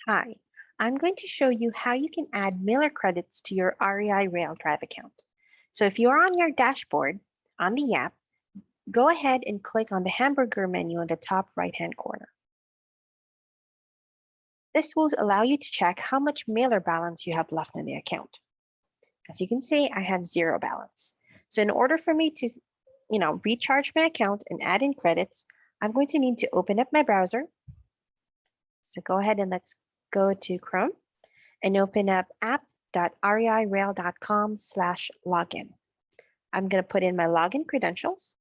Hi, I'm going to show you how you can add mailer credits to your REIRail Drive account. So if you're on your dashboard on the app, go ahead and click on the hamburger menu in the top right-hand corner. This will allow you to check how much mailer balance you have left in the account. As you can see, I have 0 balance. So in order for me to, recharge my account and add in credits, I'm going to need to open up my browser. So go ahead and let's go to Chrome and open up app.reirail.com/login. I'm going to put in my login credentials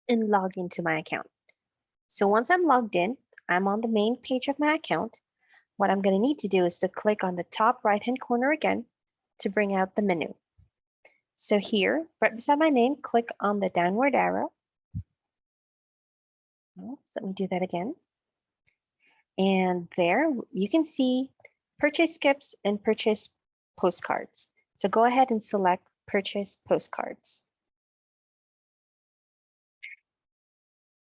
and log into my account. So once I'm logged in, I'm on the main page of my account. What I'm going to need to do is to click on the top right-hand corner again to bring out the menu. So here, right beside my name, click on the downward arrow. Let me do that again. And there you can see purchase skips and purchase postcards. So go ahead and select purchase postcards.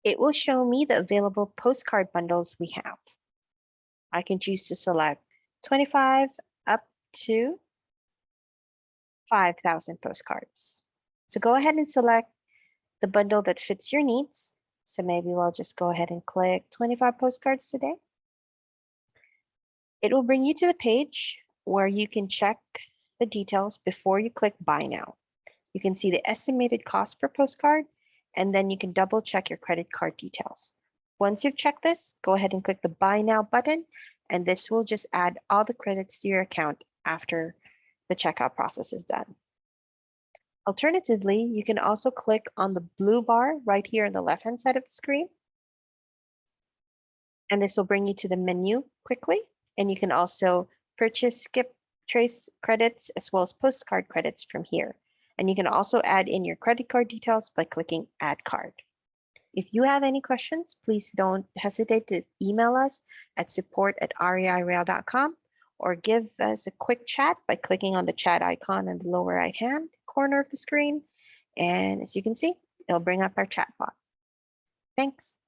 It will show me the available postcard bundles we have. I can choose to select 25 up to 5,000 postcards. So go ahead and select the bundle that fits your needs. So maybe we'll just go ahead and click 25 postcards today. It will bring you to the page where you can check the details before you click Buy Now. You can see the estimated cost per postcard, and then you can double check your credit card details. Once you've checked this, go ahead and click the Buy Now button, and this will just add all the credits to your account after the checkout process is done. Alternatively, you can also click on the blue bar right here on the left-hand side of the screen, and this will bring you to the menu quickly. And you can also purchase skip trace credits as well as postcard credits from here. And you can also add in your credit card details by clicking Add Card. If you have any questions, please don't hesitate to email us at support@reirail.com or give us a quick chat by clicking on the chat icon in the lower right-hand corner of the screen. And as you can see, it'll bring up our chat bot. Thanks.